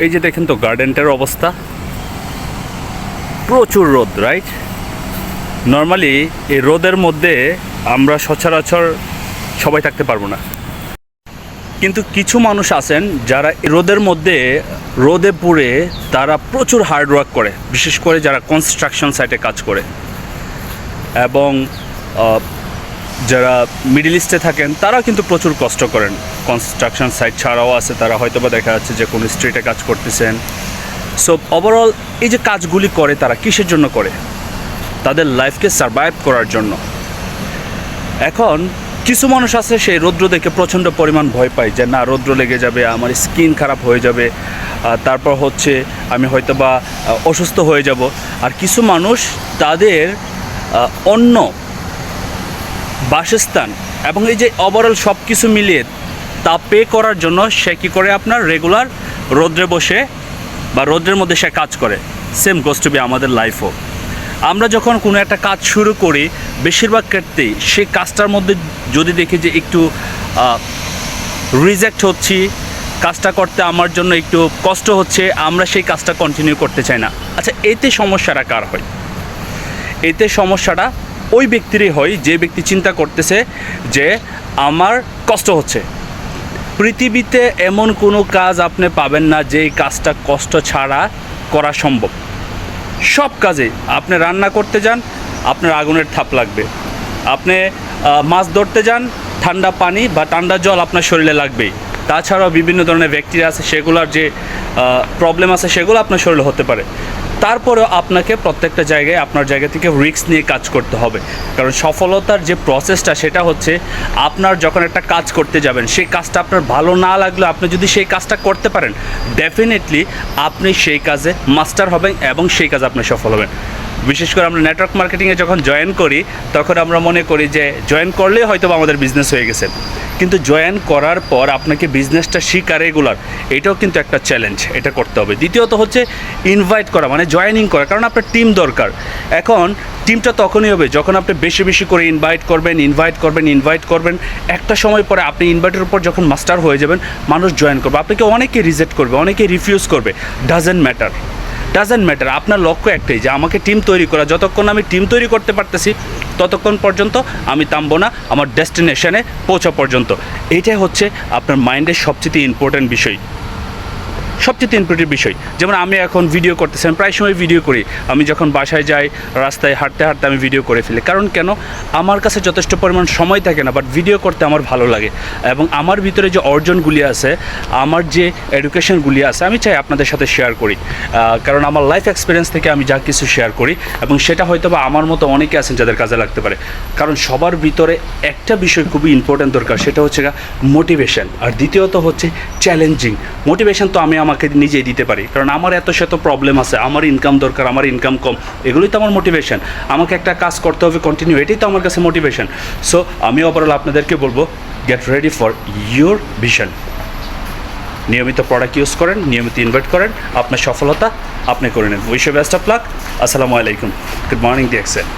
এই যে দেখেন তো গার্ডেনটার অবস্থা, প্রচুর রোদ, রাইট? নর্মালি এই রোদের মধ্যে আমরা সচরাচর সবাই থাকতে পারবো না, কিন্তু কিছু মানুষ আছেন যারা রোদের মধ্যে রোদে পুড়ে তারা প্রচুর হার্ডওয়ার্ক করে, বিশেষ করে যারা কনস্ট্রাকশন সাইটে কাজ করে এবং যারা মিডল ইস্টে থাকেন তারা কিন্তু প্রচুর কষ্ট করেন। কনস্ট্রাকশন সাইট ছাড়াও আছে, তারা হয়তো বা দেখা যাচ্ছে যে কোনো স্ট্রিটে কাজ করতেছেন। সো ওভারঅল এই যে কাজগুলি করে তারা কিসের জন্য করে? তাদের লাইফকে সারভাইভ করার জন্য। এখন কিছু মানুষ আছে সেই রৌদ্র দেখে প্রচণ্ড পরিমাণ ভয় পায় যে না, রৌদ্র লেগে যাবে, আমার স্কিন খারাপ হয়ে যাবে, তারপর হচ্ছে আমি হয়তো বা অসুস্থ হয়ে যাব। আর কিছু মানুষ তাদের অন্য বাসস্থান এবং এই যে ওভারঅল সব কিছু মিলিয়ে তা পে করার জন্য সে কী করে, আপনার রেগুলার রৌদ্রে বসে বা রৌদ্রের মধ্যে সে কাজ করে। সেম গোস টু বি আমাদের লাইফও। আমরা যখন কোনো একটা কাজ শুরু করি বেশিরভাগ ক্ষেত্রেই সেই কাজটার মধ্যে যদি দেখি যে একটু রিজেক্ট হচ্ছি, কাজটা করতে আমার জন্য একটু কষ্ট হচ্ছে, আমরা সেই কাজটা কন্টিনিউ করতে চাই না। আচ্ছা, এতে সমস্যাটা কার হয়? এতে সমস্যাটা ওই ব্যক্তিরই হয় যে ব্যক্তি চিন্তা করতেছে যে আমার কষ্ট হচ্ছে। পৃথিবীতে এমন কোনো কাজ আপনি পাবেন না যে কাজটা কষ্ট ছাড়া করা সম্ভব। সব কাজে আপনি রান্না করতে যান, আপনার আগুনের থাপ লাগবে। আপনি মাছ ধরতে যান, ঠান্ডা পানি বা ঠান্ডা জল আপনার শরীরে লাগবেই। তাছাড়াও বিভিন্ন ধরনের ব্যাকটেরিয়া আছে, সেগুলোর যে প্রবলেম আছে সেগুলো আপনার শরীরে হতে পারে। তারপরেও আপনাকে প্রত্যেকটা জায়গায় আপনার জায়গা থেকে রিস্ক নিয়ে কাজ করতে হবে। কারণ সফলতার যে প্রসেসটা সেটা হচ্ছে আপনার যখন একটা কাজ করতে যাবেন, সেই কাজটা আপনার ভালো না লাগলেও আপনি যদি সেই কাজটা করতে পারেন, ডেফিনেটলি আপনি সেই কাজে মাস্টার হবেন এবং সেই কাজে আপনি সফল হবেন। বিশেষ করে আমরা নেটওয়ার্ক মার্কেটিংয়ে যখন জয়েন করি তখন আমরা মনে করি যে জয়েন করলেই হয়তো আমাদের বিজনেস হয়ে গেছে, কিন্তু জয়েন করার পর আপনাকে বিজনেসটা শিখা রেগুলার, এটাও কিন্তু একটা চ্যালেঞ্জ, এটা করতে হবে। দ্বিতীয়ত হচ্ছে ইনভাইট করা, মানে জয়েনিং করা, কারণ আপনার টিম দরকার। এখন টিমটা তখনই হবে যখন আপনি বেশি বেশি করে ইনভাইট করবেন। একটা সময় পরে আপনি ইনভাইটের উপর যখন মাস্টার হয়ে যাবেন, মানুষ জয়েন করবে, আপনাকে অনেকে রিজেক্ট করবে, অনেকে রিফিউজ করবে, ডাজেন্ট ম্যাটার। আপনার লক্ষ্য একটাই যে আমাকে টিম তৈরি করা। যতক্ষণ আমি টিম তৈরি করতে পারতেছি ততক্ষণ পর্যন্ত আমি থামবো না, আমার ডেস্টিনেশনে পৌঁছা পর্যন্ত। এইটাই হচ্ছে আপনার মাইন্ডের সবচেয়ে ইম্পর্ট্যান্ট বিষয়। যেমন আমি এখন ভিডিও করতেছি, আমি প্রায় সময় ভিডিও করি। আমি যখন বাসায় যাই, রাস্তায় হাঁটতে হাঁটতে আমি ভিডিও করে ফেলি। কারণ কেন? আমার কাছে যথেষ্ট পরিমাণ সময় থাকে না, বাট ভিডিও করতে আমার ভালো লাগে। এবং আমার ভিতরে যে অর্জনগুলি আছে, আমার যে এডুকেশনগুলি আছে, আমি চাই আপনাদের সাথে শেয়ার করি। কারণ আমার লাইফ এক্সপিরিয়েন্স থেকে আমি যা কিছু শেয়ার করি, এবং সেটা হয়তো বা আমার মতো অনেকে আছেন যাদের কাজে লাগতে পারে। কারণ সবার ভিতরে একটা বিষয় খুবই ইম্পর্ট্যান্ট দরকার, সেটা হচ্ছে মোটিভেশন। আর দ্বিতীয়ত হচ্ছে চ্যালেঞ্জিং। মোটিভেশন তো আমি আমাকে নিজেই দিতে পারি, কারণ আমার এত শত প্রবলেম আছে, আমার ইনকাম দরকার, আমার ইনকাম কম, এগুলোই তো আমার মোটিভেশন। আমাকে একটা কাজ করতে হবে কন্টিনিউ, এটাই তো আমার কাছে মোটিভেশন। সো আমি ওভারঅল আপনাদেরকে বলবো, get ready for your vision. নিয়মিত প্রোডাক্ট ইউজ করেন, নিয়মিত ইনভাইট করেন, আপনার সফলতা আপনি করে নেন। Wish you best of luck. আসসালামু আলাইকুম, গুড মর্নিং ডিএক্সএল।